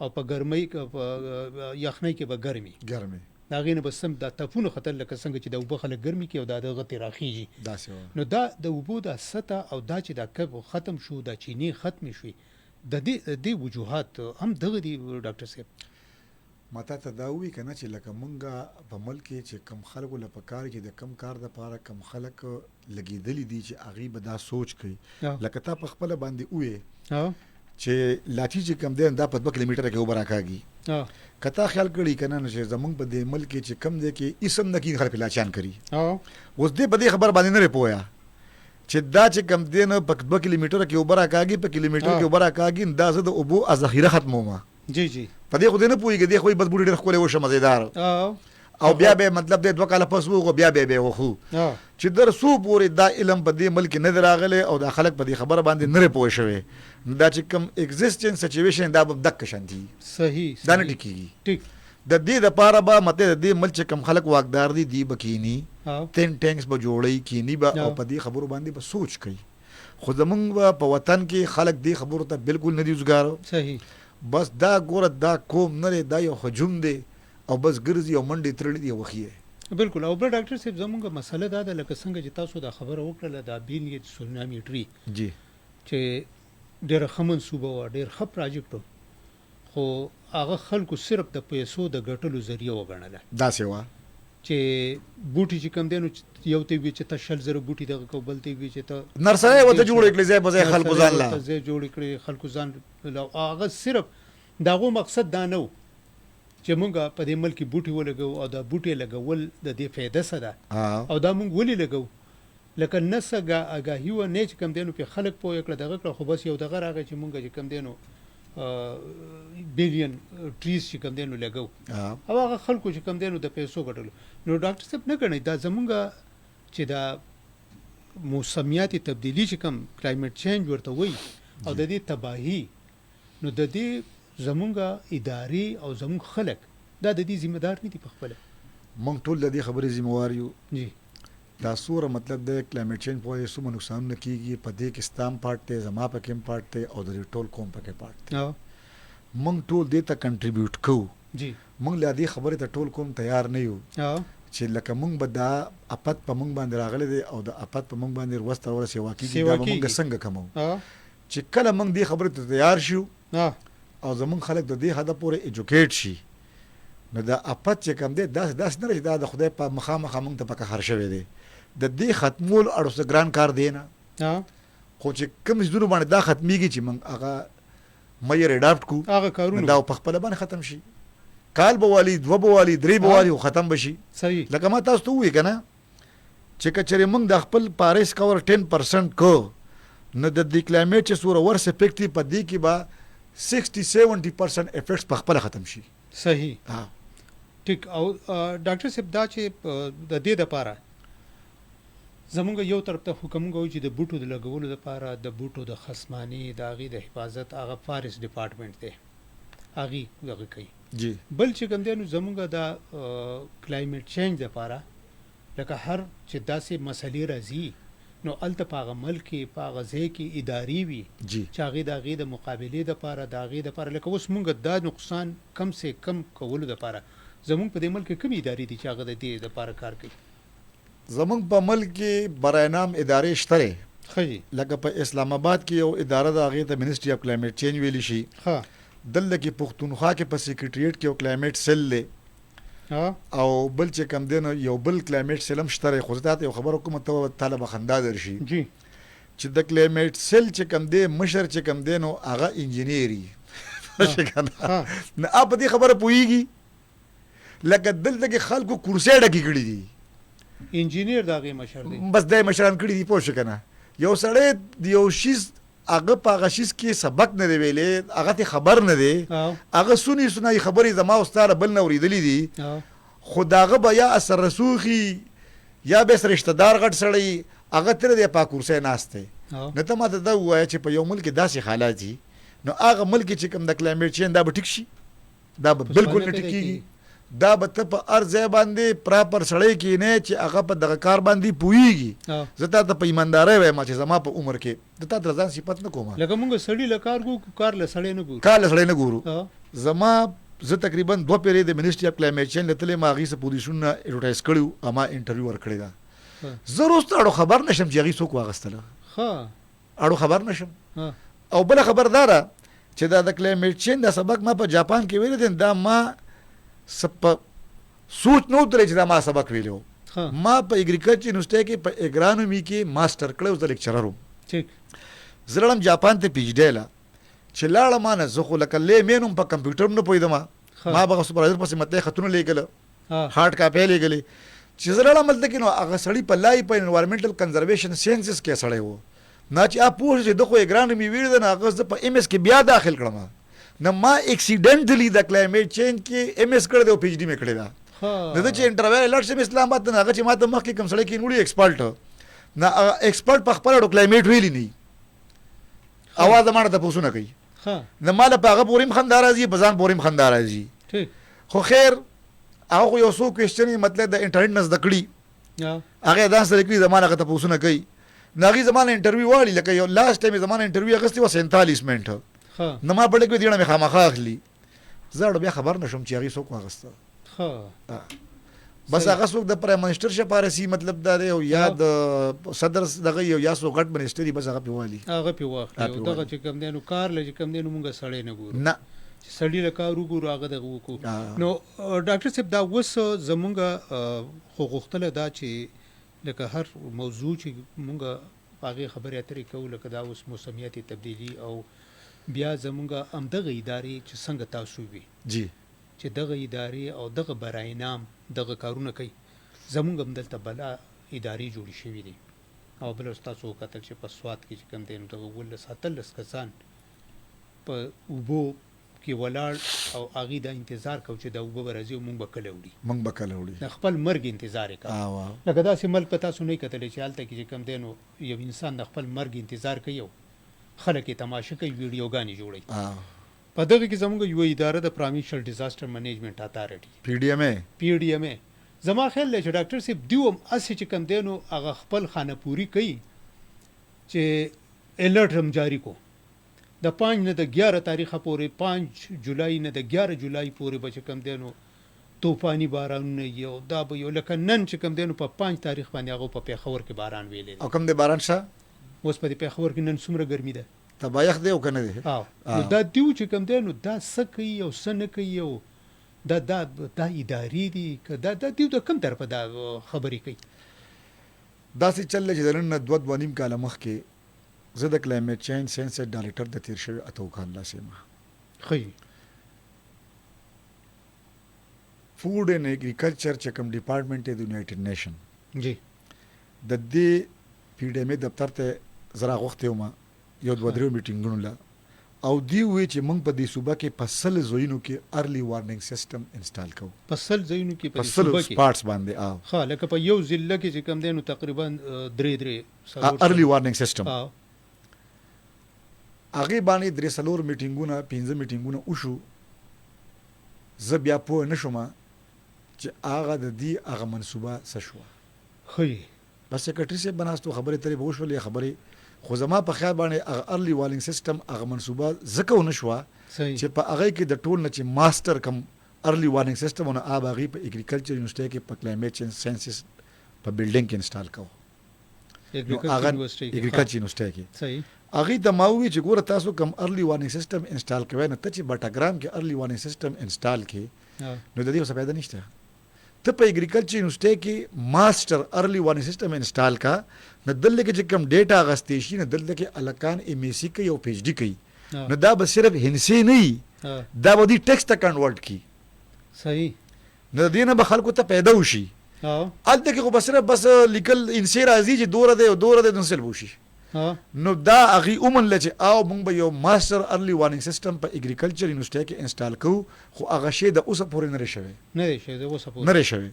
او په ګرمۍ په یخنۍ کې به ګرمي دا غینه بس سم د تفونه خطر لکه څنګه چې د وبو خلک ګرمي کې او دا دغه تراخیږي دا سیوا نو دا د وبو د سطح او دا چې دا کب ختم شو دا چینی ختم شي د دې وجوهات هم دغه دی ډاکټر صاحب ماته ته دا وی کنه چې لکه مونږه په ملک کې چې کم خلکو لپاره کار کې د کم کار د پاره کم خلک لګیدلی دي چې هغه به دا سوچ کوي لکه تا په خپل باندې وې چې لاټي چې کم دی دا په 2 کیلومتره کې وبره کاږي کته خیال کړی کنه چې زمونږ په دې ملک چې کم دی کې اسم نکی خلک لاچان کړي اوس دې په دې خبر باندې نه پویا چې دا چې کم دی نه په 2 کیلومتره کې وبره کاږي په کیلومتر کې وبره کاږي دا زه د ابو ذخیره ختمومه جی په دې خو دې نه پويږي دې خو بس بوډي ډېر خولې وشه مزیدار او بیا به مطلب دې 2 کاله پس وو بیا به وخو چې در سو پورې دا علم په دې ملک نه دراغله او دا خلک په دې خبره باندې نه پوه شوي دا چې کم ایگزیسټنس سچويشن دا به دک شانتي صحیح دا نه ټیکيږي ټیک د دې د پاره به مته د دې ملک کم خلک واقدار دي دی بکینی تین ټینکس به جوړي کینی به او په دې خبرو باندې به سوچ کوي خو زمونږ په وطن کې خلک دې خبرو ته بالکل نه دي وزګار صحیح بس دا ګوره دا کوم نه دا یو هجوم دی او بس ګرځي او منډي ترړي دی وخیه بالکل او بل ډاکټر صاحب زمونږه مسله دا ده لکه څنګه چې تاسو دا خبره وکړه دا بین یې سونامي ټری جی چې ډېر خمن صوبه و ډېر خپ پروجیکټ خو هغه خلکو صرف د پیسو د ګټلو ذریعہ وګڼله دا سیوا چې بوټي چې کم دینو یو ته وی چې ته شل زره بوټي دغه کوبل ته وی چې ته نرسره وته جوړ کړی ځای په ځای خلکو ځان لا ځای جوړ کړی خلکو ځان هغه صرف داغه مقصد دا نه چې مونږه په دې ملک بوټي ولګو او دا بوټي لګول د دې فائدہ څه ده او دا مونږ ولې لګو لکه نسګه اگاهی و نه چې کم دینو په خلک پوه کړه دغه خو بس یو دغه راغی چې مونږه چې کم دینو بیلیون ټریز چې کم دینو لګو او هغه خلکو چې کم دینو د پیسو ګټلو نو ډاکټر صاحب نه غني دا زمونږه چې دا موسمیاتي تبدیلی چې کم کلایمټ چینج ورته وای او د دې تباہی نو د دې زمونږه اداري او زمونږ خلک دا د دې ذمہ دار نه دي په خپل مونږ ټول د دې خبرې ذمہ وار یو جی دا سوره مطلب د کلایمټ چینج په یوه سم نقصان نه کیږي په دې کې ستام پارت ته زما په کوم پارت ته او د ټول قوم په کې پارت ته مونږ ټول دې ته کنټریبیوټ کوو جی مونږ لا دې خبره ته ټول قوم تیار نه یو چې لکه مونږ به دا اپت په مونږ باندې راغلي دي او د اپت په مونږ باندې ورسته ورسې واقعي دا مونږ څنګه کومو چې کله مونږ دې خبره ته تیار شو او زمونږ خلک د دې حد پورې ایجوکیټ شي نو دا اپت چې کوم دی داس نه دا د خدای په مخامخ مونږ ته پکه هر شوی دی د دې ختمول اړوسه ګران کار دی نه خو چې کوم زړه باندې دا ختميږي چې مونږ هغه مې ریډاپټ کو هغه کارونه دا په خپل باندې ختم شي کال بوالي دو بوالي درې بوالي ختم بشي صحیح لکه ما تاسو ته وی کنه چې کچره مونږ د خپل پاریس کور 10% کو نو د دې کلایمټ چې سوره ورس افیکټ په دې کې با 60-70% افیکټس په خپل ختم شي صحیح ټیک او ډاکټر صاحب دا چې د دې لپاره زمونږ یو طرف ته حکم غوي چې د بوټو د لګولو لپاره د بوټو د خصمانی د غي د حفاظت هغه فارست ډپارټمنټ دی هغه دغه کوي جی بل چې کوم دی نو زمونږ د کلایمټ چینج لپاره لکه هر چې داسې مسلې راځي نو الته په ملک کې په غزه کې اداري وي جی چې هغه د غي د مقابله لپاره د غي لپاره لکه اوس مونږ د نقصان کم سے کم کولو لپاره زمونږ په دې ملک کې کوم اداري دي چې هغه د دې لپاره کار کوي زمونږ په ملک کې برای نام ادارې شته خی لکه په اسلام آباد کې یو اداره د هغې ته منسټري اف کلایمټ چینج ویلی شي دلته کې پښتونخوا کې په سیکریټریټ کې یو کلایمټ سیل دی او بل چې کم دی نو یو بل کلایمټ سیل هم شته خو زه تاته یو خبره کوم ته طالبه خندا درشي جی چې د کلایمټ سیل چې کم دی مشر چې کم دی نو هغه انجینیری نه اپ دې خبره پويږي لکه دلته کې خلکو کرسي ډکې کړي دي انجینیر دغه مشر دی بس دای مشران کړي دي پوه شو کنه یو سړی یو شیز هغه په هغه شیز کې سبق نه دی ویلی، هغه ته خبر نه دی، هغه سنی خبرې زما او ستا له بل نه اورېدلې دي، خو د هغه به یا اثر رسوخي یا به رشته دار غټ سړی هغه تر دی په کرسۍ ناست دی. نو ته ماته دا ووایه چې په یو ملک داسې حالات دي، نو هغه ملک چې کوم د کلایمیټ چینج دا به ټیک شي؟ دا به بالکل نه ټیکېږي. دا به ته په هر ځای باندې پراپر سړی کښېنې چې هغه په دغه کار باندې پوهېږي. زه تا ته په ایماندارۍ وایم چې زما په عمر کې د تا ته ځان صفت نه کوم، لکه موږ سړي له کار کوو، کار له سړی نه ګورو، کار له سړی نه ګورو. زما زه تقریبا 2 پیرې د منسټري اف کلایمیټ چینج له تلې ما هغې څه پوزیشنونه ایډورټایز کړي وو، ما انټرویو ورکړې ده. زه روز ته اړو خبر نشم چې هغې څوک واخیستله، اړو خبر نشم. او بله خبر دا ده چې دا د کلایمیټ چینج دا سبق ما په جاپان کې ویلی دی، دا ما په سوچ نه وتلی چې دا ما سبق ویلی و. ما په اګریکلچر یونیورسټۍ کې په اګرانومي کې ماسټر کړی و، زه لیکچرر وم. زه لاړم جاپان ته پی ایچ ډی له، چې لاړم نه زه خو لکه لیمین هم په کمپیوټر هم نه پوهېدم، ما به سپروایزر پسې مطلع خطونه لیکله، هارډ کاپۍ لیکلې. چې زه لاړم هلته کې نو هغه سړي په لای په انوایرمنټل کنزرویشن ساینسز کې سړی و، نه چې پوه چې د خو اګرانومي ویلي ده، نه هغه زه په ایم ایس کې بیا داخل کړم. نه ما اکسیډنټلی د کلایمیټ چینج کې ایم ایس کړی دی او پی ایچ ډي مې کړې ده. د ده چې انټرویو لاړ شم اسلام آباد ته، نه هغه چې ما ته مخکې کوم سړی کښېنوړي ایکسپرټ، نه ایکسپرټ په خپله ډو کلایمیټ ویلي نه وي، اواز ما نه تپوسونه کوي، نه ما له په هغه پورې هم خندا راځي، په ځان پورې هم خندا راځي. خو خیر هغه خو یو څو کوېسچنې مطلب د انټرنېټ نه زده کړي، هغه ځان سره کړي، زما نه هغه تپوسونه کوي. نو هغې زما نه انټرویو واړي، لکه یو لاست ټایم یې زما نه انټرویو اخیستې وه 47 منټه، نو ما پړې کړې دې نه مې خامخا اخلي. زه اړه بیا خبر نه شم چې هغې څوک واخیسته. بس هغه څوک د پرایم منسټر شپارسي مطلب دا دی، او یا د صدر دغه یا څوک غټ منسټر بس هغه پې والي، هغه پې واخلي. او دغه چې کوم دی نو کار له چې کوم دی نو مونږ سړی نه ګورو، نه سړي له کار وګورو، هغه دغه وکړو. نو ډاکټر صاحب دا اوس زمونږ خو غوښتله دا چې لکه هر موضوع چې مونږ په هغې خبرې اترې کوو، لکه دا اوس موسمیاتي تبدیلي او بیا زمونږ همدغه ادارې چې څنګه تاسو وي جی چې دغه ادارې او دغه برای نام دغه کارونه کوي، زمونږ هم دلته بله ادارې جوړې شوي دي. او بله ستاسو وکتل چې په سوات کې چې کوم دی نو دغه 18 کسان په اوبو کې ولاړ او هغې دا انتظار کوو چې دا اوبه به راځي او مونږ به کله وړي، موږ به کله وړي، د خپل مرګ انتظار یې کوو. لکه داسې ملک په تاسو نه یې کتلی چې هلته کې چې کوم دی نو یو انسان د خپل مرګ انتظار کوي او خلک یې تماشه کوي، ویډیوګانې جوړوي. په دغه کې زموږ یو اداره د پروینشل ډیزاسټر منیجمنټ اتارټي پی ډي ایم اے، زما خیال دی چې ډاکټر صاحب دوی هم هسې چې کوم دی نو هغه خپل خانه پوري کوي چې الرټ هم جاري کو د 5 نه د 11 تاریخه پورې، 5 جولای نه د 11 جولای پورې به چې کوم دی نو طوفاني بارانونه یو دا به یو، لکه نن چې کوم دی نو په 5 تاریخ باندې هغه په پیښور کې باران ویلی. او کوم دی باران شه اوس په پیښور کې نن څومره ګرمي ده، تبایخ دی او که نه دی. نو دا دیو چې کوم دی نو دا څه کوي او څه نه کوي، او دا ادارې دي که دا دیو د کوم طرفه دا خبرې کوي؟ داسې چل دی چې د نن نه 2.5 کاله مخکې زه د کلایمیټ چینج ساینس ډایرکټر د تیر شوي 8 کال لاسې یم. ښه فوډ اینډ ایګریکلچر چې کوم ډپارټمنټ دی د یونایټډ نیشن جی د دې پی ډي ایم اے دفتر ته زه راغوښتی وم یو 2-3 میټینګونو له، او دی وی چې موږ په دې صوبه کې په 100 ځایونو کې ارلی وارننګ سیسټم انسټال کوو. په 100 ځایونو کې په 100 سپاټس باندې ښه، لکه په یو ضلع کې چې کوم دی نو تقریبا 3 ارلی وارننګ سیسټم هغې باندې 3-4 میټینګونه 5 میټینګونه وشو. زه بیا پوه نه شوم چې هغه د دې هغه منصوبه څه شوه. ښه بس سیکرټري صاحب به ناست و، خبرې ترې به وشولې خبرې، خو زما په خیال باندې هغه ارلی وارننګ سیسټم هغه منصوبه ځکه ونه شوه چې په هغې کې د ټول نه چې ماسټر کم ارلی وارننګ سیسټم ونه هغې په ایګریکلچر یونیورسټۍ کې په کلایمیټ چینج ساینسز په بلډینګ کې انسټال کوو، هغه ایګریکلچر یونیورسټۍ کې. هغې ته ما وویل چې ګوره تاسو کوم ارلی وارننګ سیسټم انسټال کوئ نه، ته چې بټاګرام کې ارلی وارننګ سیسټم انسټال کړې نو د دې څه فایده نشته. ته په ایګریکلچر یونیورسټۍ کې ماسټر ارلی وارننګ سیسټم انسټال کا، نو دلته کې چې کوم ډیټا اخیستی شي نو دلته کې الکان ایم ایس سی کوي او پی ایچ ډي کوي، نو دا به صرف هندسي نه وي، دا به دوی ټیکسټ ته کنورټ کړي. صحیح. نو د دې نه به خلکو ته پیدا وشي. هلته کې خو به صرف بس لیکل انسي راځي چې دوره دی او دوره دی نو سل به وشي. نو دا هغې ومنله چې او موږ به یو ماسټر ارلی وارننګ سیسټم په اګریکلچر یونیورسټۍ کې انسټال کوو خو هغه شی د اوسه پورې نه دی شوی نه دی شوی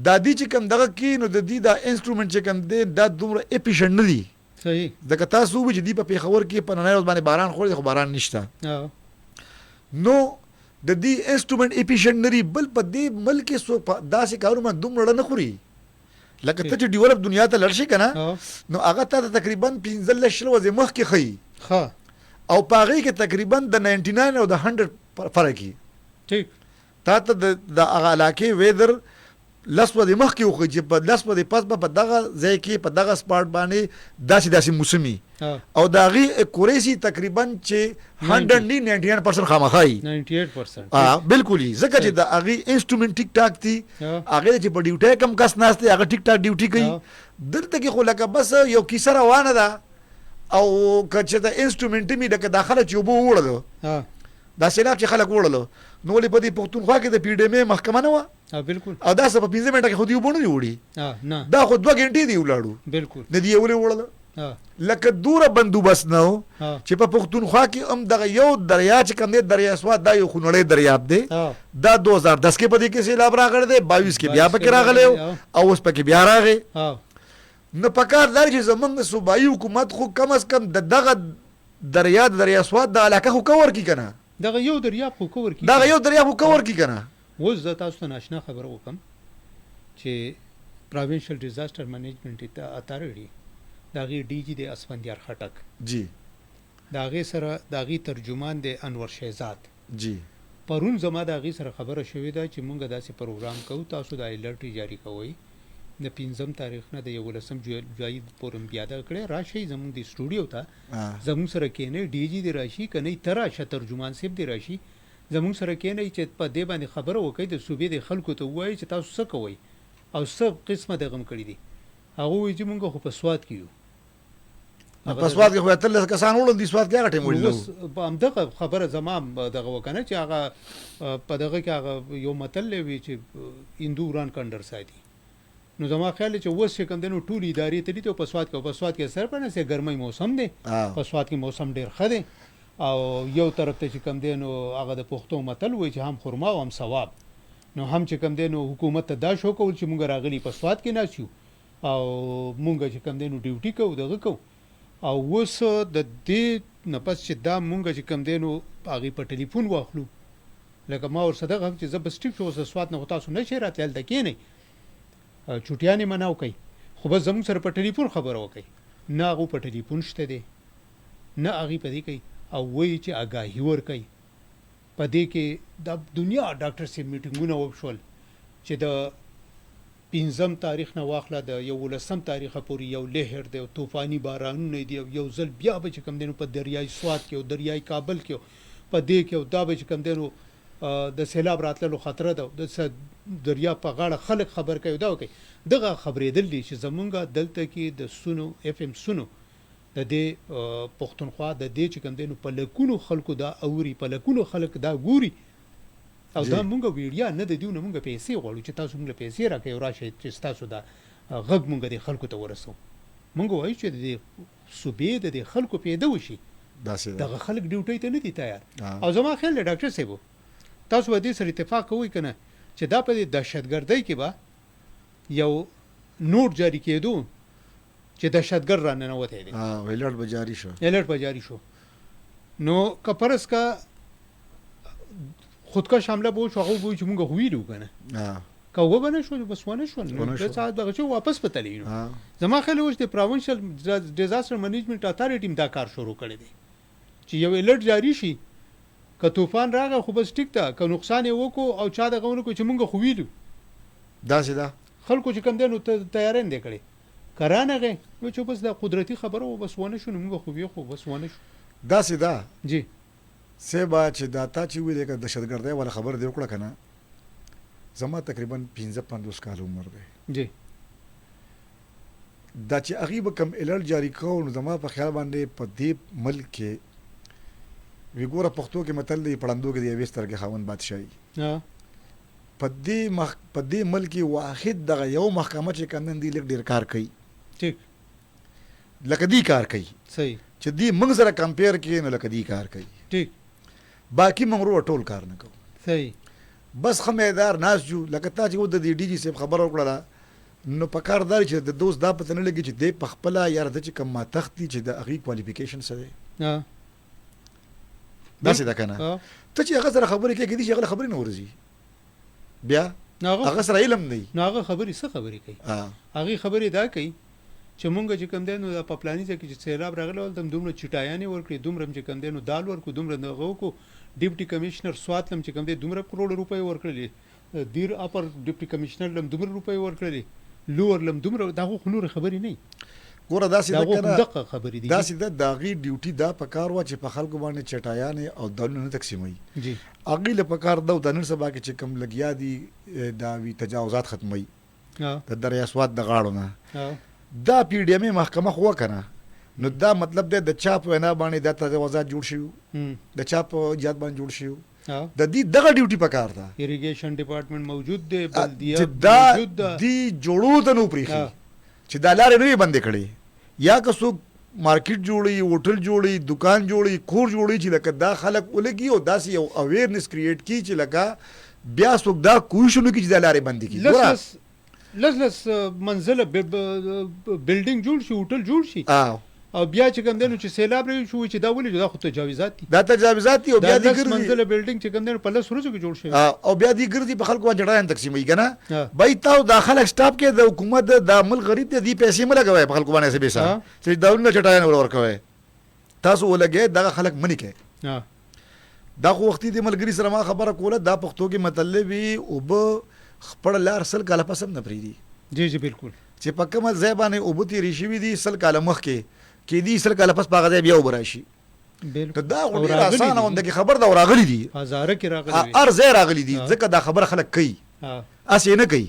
دا دی چې کوم دغه کې نو د دې دا انسټرومنټ چې کوم دی دا دومره اپیشنټ نه دی صحیح ځکه تاسو ووایئ چې دوی په پېښور کې په نننی ورځ باندې باران خوري خو باران نشته نو د دې انسټرومنټ اپیشنټ نه دی بل په دې ملک کې څوک داسې کارونه باندې دومره نه خوري لکه ته چې ډیولپ دنیا ته لړ شي که نه نو هغه تا ته تقریبا 15 شل ورځې مخکې ښیي او په هغې کې تقریبا د 99 او د 100 فرق وي ټیک تا ته د هغه علاقې ویدر لس ورځې مخکې وښیي چې په لس ورځې پس به په دغه ځای کې په دغه سپاټ باندې داسې موسم وي او د هغې اکوریسي تقریبا چې 199% خامخا وي 98% بلکل وي ځکه چې د هغې انسټرومنټ ټیک ټاک دي هغې چې په ډیوټۍ کم کس ناست دی هغه ټیک ټاک ډیوټي کوي دلته کې خو لکه بس یو کیسه روانه ده او که چې د انسټرومنټ مې لکه داخله چې اوبه ووړلو دا سیلاب چې خلک وړلو نو ولې په دې پښتونخوا کې د پی ډی ایم ای محکمه نه وه بالکل او دا څه په 15 منټه کې خو دې اوبه نه دي وړي دا خو 2 غنټې دی ولاړو بالکل نه دی ولې وړلو لکه دوره بندوبست نه و چې په پښتونخوا کې هم دغه یو دریا چې کوم دی دریا سواد دا یو خونړی دریاب دی دا 2010 کې په دې کې سیلاب راغلی دی 22 کې بیا پکې راغلی او اوس پکې بیا راغی نو پکار دا چې زمونږ صوبایي حکومت خو کم از کم د دغه دریا سواد د علاقه خو کور کی کنه دغه یو دریاب خو کور کی دغه یو دریاب خو کور کی کنه اوس زه تاسو ته ناشنا خبره وکم چې پروینشل ډیزاستر منیجمنت اتارټي د هغې ډي جي دی اسفندیار خټک جی د هغې سره د هغې ترجمان دی انور شهزاد جی پرون زما د هغې سره خبره شوې ده چې مونږ داسې پروګرام کوو تاسو د الرټ جاري کوئ د 15 تاریخ نه د 11 جولای پورې بیا دا کړی راشي زموږ د سټوډیو ته زموږ سره کېنئ ډي جي دی راشي که نه ته راشه ترجمان صاحب دی راشي زموږ سره کېنئ چې په دې باندې خبره وکړئ د صوبې د خلکو ته ووایئ چې تاسو څه کوئ او څه قسمه دغه کړي دي هغه وایي چې مونږ خو په سواد کې یو په سواد کې خو 13 کسان وړل دي سواد کې هغه ټیم وړل په همدغه خبره زما دغه وکنه چې هغه په دغه کې هغه یو متل وی چې اندوران کندر ساتي نو زما خیال چې اوس چې کوم دی نو ټولې ادارې ته دي ته په سواد کې سر په نسې ګرمۍ موسم دی په سواد کې موسم ډېر ښه دی او یو طرف ته چې کوم دی نو هغه د پښتو متل وایي چې هم خرما او هم ثواب نو هم چې کوم دی نو حکومت ته دا شو کول چې مونږ راغلي په سواد کې ناست یو او مونږ چې کوم دی نو ډیوټي کوو دغه کوو او اوس د دې نه پس چې دا مونږ چې کوم دی نو هغې په ټلیفون واخلو لکه ما ورسره دغه چې زه بس ټیپ شو اوس سواد نه خو تاسو نه شئ راتللی هلته کښېنئ چوټیانې مناو کوي خو بس زموږ سره په ټلیفون خبره وکړئ نه هغو په ټلیفون شته دی نه هغې په دې کوي او وایي چې آګاهي ورکوي په دې کې د دنیا ډاکټر صاحب میټینګونه وشول چې د 15 تاریخ نه واخله د 11 تاریخه پورې یو لهر دی او طوفاني بارانونه دي یو ځل بیا به چې کوم دی نو په دریای سواد کې او دریای کابل کې په دې کې او دا به چې کوم دی نو د سیلاب راتللو خطره ده د دریا په غاړه خلک خبر کوي دا کوي دغه خبرېدل دي چې زمونږ دلته کې د سونو اف ام سونو د دې پښتونخوا د دې چې کوم دی نو په لکونو خلکو دا اوري په لکونو خلک دا ګوري او دا مونږ ویډیا نه د دیو نه مونږ پیسې غواړو چې تاسو مونږ پیسې راکړئ او راشئ چې تاسو دا غږ مونږ د خلکو ته ورسو مونږ وایو چې د دې صوبې د دې خلکو پیدا وشي دغه خلک ډیوټۍ ته نه دي تیار او زما خیال دی ډاکټر صاحب تاسو به دې سره اتفاق کوئ که نه چې دا په دې دهشتګردۍ کې به یو نوټ جاري کېدو چې دهشتګرد را ننوتی دی الرټ به جاري شو الرټ به جاري شو نو که فرض کا خودکش حمله به وشو هغه به وایي چې مونږ خو ویلو که نه که اوبه به نه شول بس ونه شول دوه ساعت دغه شو واپس به تللی نو زما خیال اوس د پروینشل ډیزاستر منیجمنټ اتارټي هم دا کار شروع کړی دی چې یو الرټ جاري شي که طوفان راغی خو بس ټیک ده که نقصان یې وکړو او چا دغه ونه کړو چې مونږ خو ویلو داسې ده خلکو چې کوم دی نو تیاری نه دی کړی که رانغی نو چې بس دا قدرتي خبره و بس ونه شو نو مونږ خو ویو خو بس ونه شو داسې ده جی سیبا چې دا تا چې ویلې که دهشتګردۍ والا خبر دې وکړه که نه زما تقریبا 15-50 کال عمر دی جی دا چې هغې به کوم الرټ جاري کوو نو زما په خیال باندې په دې ملک کې وی ګوره پښتو کې متل دی پړندو کې د یوې سترګې خاوند بادشاهي په دې ملک کې واحد دغه یو محکمه چې کوم دی لږ ډېر کار کوي ټیک لکه دی کار کوي صحیح چې دی موږ سره کمپیر کې نو لکه دی کار کوي ټیک باقي موږ ورو ټول کار نه کوو صحیح بس خمیدار ناس جو لکه تا چې و د دې ډي جي صاحب خبره وکړله نو په کار دار چې د دوست دا پته نه لګي چې دی په خپله یار د چې کوم ماتخت دي چې د هغې کوالیفیکیشن څه دی داسې ده که نه ته چې هغه سره خبرې کوې کېدای شي هغه له خبرې نه ورځي بیا هغه سره علم دی نو هغه خبرې څه خبرې کوي هغې خبرې دا کوي چې مونږ چې کوم دی نو په فلاني ځای کې چې سیلاب راغلی ول ته دومره چټایانې ورکړې دومره چې کوم دی نو دال ورکړو دومره هغه وکړو ډیپټي کمیشنر سوات لم چې کوم دی دومره کروڑ روپۍ ورکړلې دیر اپر ډیپټي کمیشنر لم دومره روپۍ ورکړلې لوور لم دومره دا خو نور خبرې نه ګوره داسې ده کنه دغه خبرې دي داسې ده د هغې ډیوټي دا په کار وه چې په خلکو باندې چټایانې او دالونه نه تقسیموي جی هغې له په کار ده او د نن سبا کې چې کوم لګیا دي دا وي تجاوزات ختموي د دریا سوات د غاړو نه دا پی ډي ایم ای محکمه خو وکنه نو دا مطلب دی د چا په وینا باندې دا تجاوزات جوړ شوي د چا په ایجاد باندې جوړ شوي د دې دغه ډیوټي په کار ده اریګیشن ډپارټمنټ موجود دی بلدیه چې دا دی جوړو ته نو پریخي چې دا لارې نه وي بندې کړې یا که څوک مارکیټ جوړوي هوټل جوړوي دکان جوړوي کور جوړوي چې لکه دا خلک ولګي او داسې یو اویرنس کریټ کړي چې لکه بیا څوک دا کوشش ونه کړي چې دا لارې بندې کړي لس منزله بلډینګ جوړ شي هوټل جوړ شي او بیا چې کوم دی نو چې سیلاب راوي شو چې دا ولې دا خو تجاوزات دي دا تجاوزات دي او بیا دې ګرځي منزله بلډینګ چې کوم دی په لس ورځو کې جوړ شي او بیا دې ګرځي په خلکو باندې ډاډه تقسیموي کنه بای تاسو د خلک سټاپ کې د حکومت د عمل غریب دې پیسې ملګوي په خلکو باندې پیسې چې داونه چټایان ورکوي تاسو ولګي دا خلک منی کوي دا خو وختي د ملګری سره ما خبره کوله دا پښتو کې مطلب وي او به خپل لار سل کاله پسند نه پریدي جی جی بالکل چې په کومه ځای باندې او بوتي ریشي وي دي سل کاله مخ کې دي سل کاله پس پاغه ځای بیا وبراشي بالکل دا غو ډیر اسانه ونده کې خبر دا راغلي دي هزاره کې راغلي ار ځای راغلي دي ځکه دا خبره خلک کوي اسې نه کوي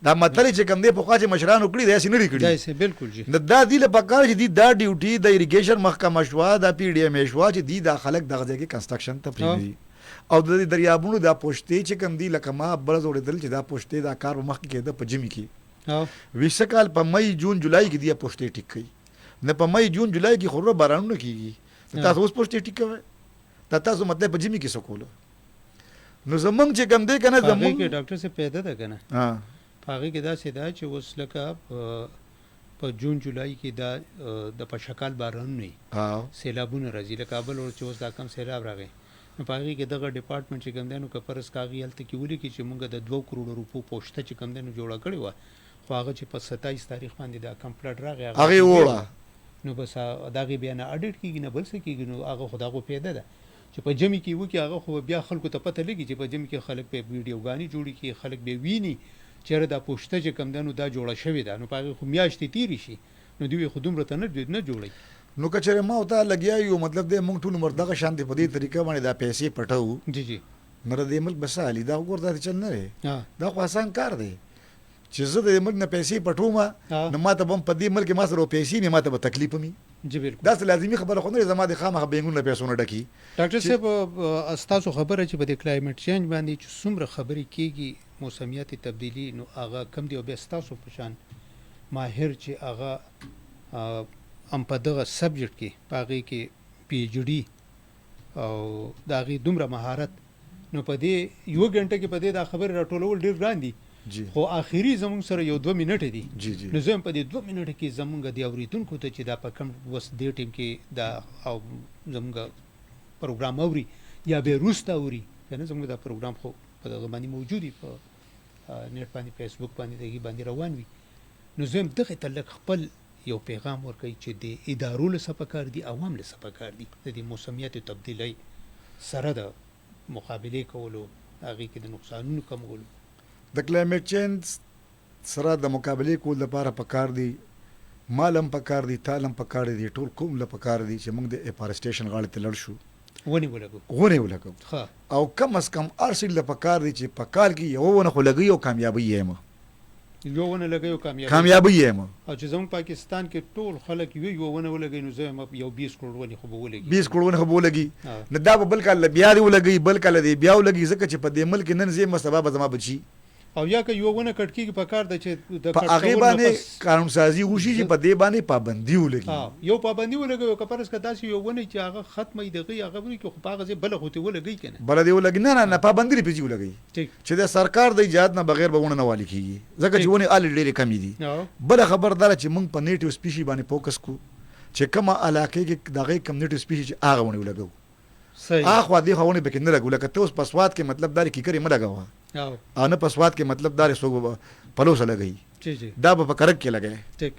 دا مطلب چې کوم دی په خوا چې مشران وکړي دا اسې نه کړي دا بالکل جی دا دی له پکار چې دی دا ډیوټي د اریګیشن محکمه شوا دا پی ډي ایم شوا چې دی دا خلک دغه ځای کې کنسټرکشن ته پریږدي او د دریابونو دا پوښتې چې کوم دی لکه ما برز وړېدل چې دا پوښتې دا کار مخ کې کېده په جمی کې ویسه کال په مئی جون جولای کې دی پوښتې ټیک کړي نه په مئی جون جولای کې خورو بارانونه کیږي تاسو اوس پوښتې ټیک کوئ دا تاسو مطلب په جمی کې سکولو نو زمونږ چې کوم دی کنه زمونږ کې ډاکټر سے پیدا ده کنه هغه کې دا سیدا چې اوس لکه په جون جولای کې دا د پشکال باران نه سیلابونه راځي لکه کابل او چې اوس دا کم سیلاب راغی نو پاغي کې دغه ډپارټمنټ چې کوم دی نو کفرس کاغی هلته کې ولي کې چې مونږ د 2 کروڑ روپو پوښته چې کوم دی نو جوړه کړی و خو هغه چې په 27 تاریخ باندې دا کمپلیټ راغی هغه وړه نو بس داغه بیا نه اډیټ کیږي نه بل څه کیږي نو هغه خدا کو پیدا ده چې په جمی کې وو کې هغه خو بیا خلکو ته پته لګي چې په جمی کې خلک په ویډیوګانی جوړي کې خلک به ویني چیرې دا پوښته چې کوم دی نو دا جوړه شوې ده نو پاغي خو میاشتې تیری شي نو دوی خو دومره ته نه جوړي نو کچره ما وتا لګیا یو مطلب دې مونږ ټول مرده شانتي په دې طریقه باندې دا پیسې پټو جی جی مر دې ملک بس علي دا وګورته چل نه دا خو آسان کار دی چې زه د ملک نه پیسې پټوم نو ما ته بم په دې ملک ما سره پیسې نه ما ته تکلیف می جی بالکل دا لازمي خبره خو نه زما د خامخ بینګونه پیسو نه ډکی ډاکټر صاحب استاسو خبره چې په د کلایمټ چینج باندې چې څومره خبرې کیږي موسمیات تبدیلی نو هغه کم دی او به استاسو پشان ماهر چې هغه ام په دغه سبجیکټ کې پاغي کې پی ایچ ډی او داغي دومره مهارت نو په دې یو غنټه کې په دې دا خبر راټولول ډیر ګران دي خو اخیری زمونږ سره یو 2 منټه دي نو زم په دې 2 منټه کې زمونږ دی اوریدونکو ته چې دا په کم وس دې ټیم کې دا او زمونږ پروګرام اوري یا به روستا اوري کنه زمونږ دا پروګرام خو په دغه باندې موجودي په نیټ باندې فیسبوک باندې دغه باندې روان وي نو زم دغه تلک خپل یو پیغام ورکوي چې د ادارو له سپکار دي عوام له سپکار دي د دې موسمیات تبدیلی سره د مقابله کولو هغه کې د نقصانونو کمولو د کلایمټ چینج سره د مقابله کول لپاره پکار دي مالم پکار دي تالم پکار دي ټول کوم له پکار دي چې موږ د افارسټیشن غاړه ته لړ شو ونی ولګو او کم از کم ارسل له پکار دي چې پکار کې یو ونه خو لګي او کامیابی یې ما یو ونه لګیو کامیابی یم او چې زموږ پاکستان کې ټول خلک یو ونه ولګي نو زه یو 20 کروڑ ونه خو ولګي 20 کروڑ ونه خو ولګي نو دا بل کال بیا دی ولګي بل کال دی بیا ولګي ځکه چې په دې ملک نن زه مسبب زما بچي او یا که یو ونه کټ کیږي په کار د چې د په هغه باندې قانون سازي وشي چې په دې باندې پابندي ولګي یو پابندي ولګي او کپرس کدا چې یو ونه چې هغه ختمه دغه هغه ونی کې خو په هغه بل غوته ولګي کنه بل دی ولګي نه پابندي لري پیږي ولګي چې د سرکار د ایجاد نه بغیر به ونه نه والی کیږي ځکه چې ونه ال ډېرې کمی دي بل خبردار چې موږ په نیټیو سپیشي باندې فوکس کو چې کومه علاقه کې دغه کمیونټي سپیشي چې هغه ونه ولګو صحیح اخو دې خونه به کې نه لګول کته اوس پسواد کې مطلب دار کی کری ملګاوه او نه پسواد کې مطلب دار سو پلوس لګي دا به پکرک کې لګي ټیک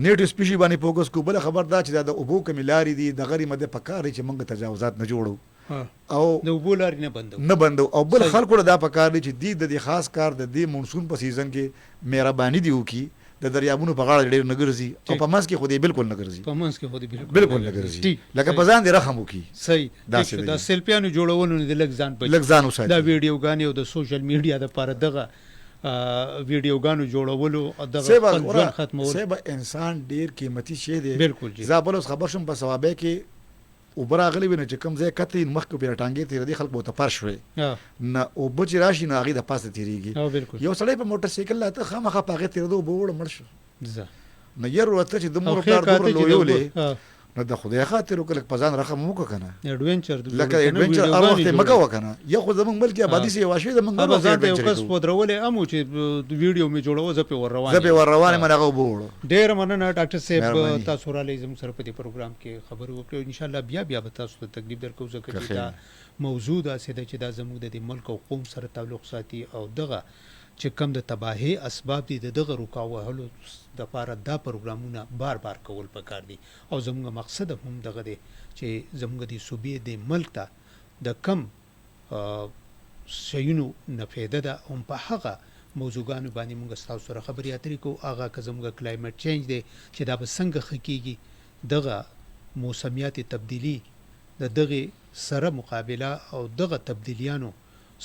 نیټ سپیشي باندې فوکس کو بل خبردار چې دا اوبو کملاري دي د غری مده پکاري چې موږ تجاوزات نه جوړو او د اوبو لاري نه بندو او بل خلکو دا پکاري چې د خاص کار د دې مونسون په سیزن کې مهرباني دی وکي د دریابونو په غاړه ډېر نګرځي او په منځ کې خو دې بالکل نګرځي په منځ کې خو دې بالکل نګرځي لکه په ځان دې رحم وکي صحیح دا سیلفیانو جوړولو نه لږ ځان بچ لږ ځان وساتي دا ویډیوګانې او د سوشل میډیا د لپاره دغه ویډیوګانو جوړولو او دغه ژوند ختمول سبا انسان ډېر قیمتي شی دی بالکل زابل اوس خبر شم په ثوابه کې وبراغلی ونه چې کم ځای کته مخکې په ټانګې تیر دي خلک بوته فرش وي نه او بچ راشي نه هغه د پاسه تیریږي یو سړی په موټر سایکل لاته خامخا پاغه تیر دو بوړ مړ شو نه ير وته چې د مور کار دور لویولې نو د خدای خاطر وکړه په ځان رقم مو کنه ایڈونچر لکه ایڈونچر هر وخت مګه وکنه یو خو زمونږ ملک آبادی سي واشه د منګو ځان ته یو کس پودرولې امو چې ویډیو می جوړو زپه ور روانه منغه وړو ډیر مننه ډاکټر صاحب تاسو را لېزم سره په دې پروګرام کې خبرو وکړو ان شاء الله بیا به تاسو ته تکلیف درکو ځکه دا موضوع دا سده چې دا زموږ د ملک او قوم سره تعلق ساتي او دغه چې کم د تباہی اسباب دي دغه رکاوهلو د لپاره دا پروګرامونه بار بار کول پکار دي او زموږ مقصد هم دغه دی چې زموږ د صوبې د ملک ته د کم شیونو نه فایده ده هم په هغه موضوعګانو باندې موږ تاسو سره خبرې اترې کوو هغه که زموږ کلایمټ چینج دی چې دا به څنګه ښه کیږي دغه موسمیات تبدیلی د دغه سره مقابله او دغه تبدیلیانو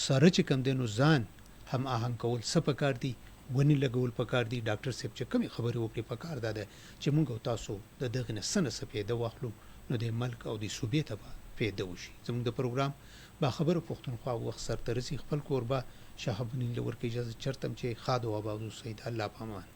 سره چې کم دینو ځان هم آهنګ کول څه پکار دي ونی لګول پکار دي ډاکټر صاحب چې کومې خبرې وکړي پکار ده چې موږ تاسو د دغه نه څه پیدا واخلو نو د ملک او د صوبې ته به پیدا وشي زموږ د پروګرام با خبره پښتونخوا وخت سر ترسي خپل کوربه شهاب الدین لور کې اجازه چرتم چې خاد او آباد سید الله پامان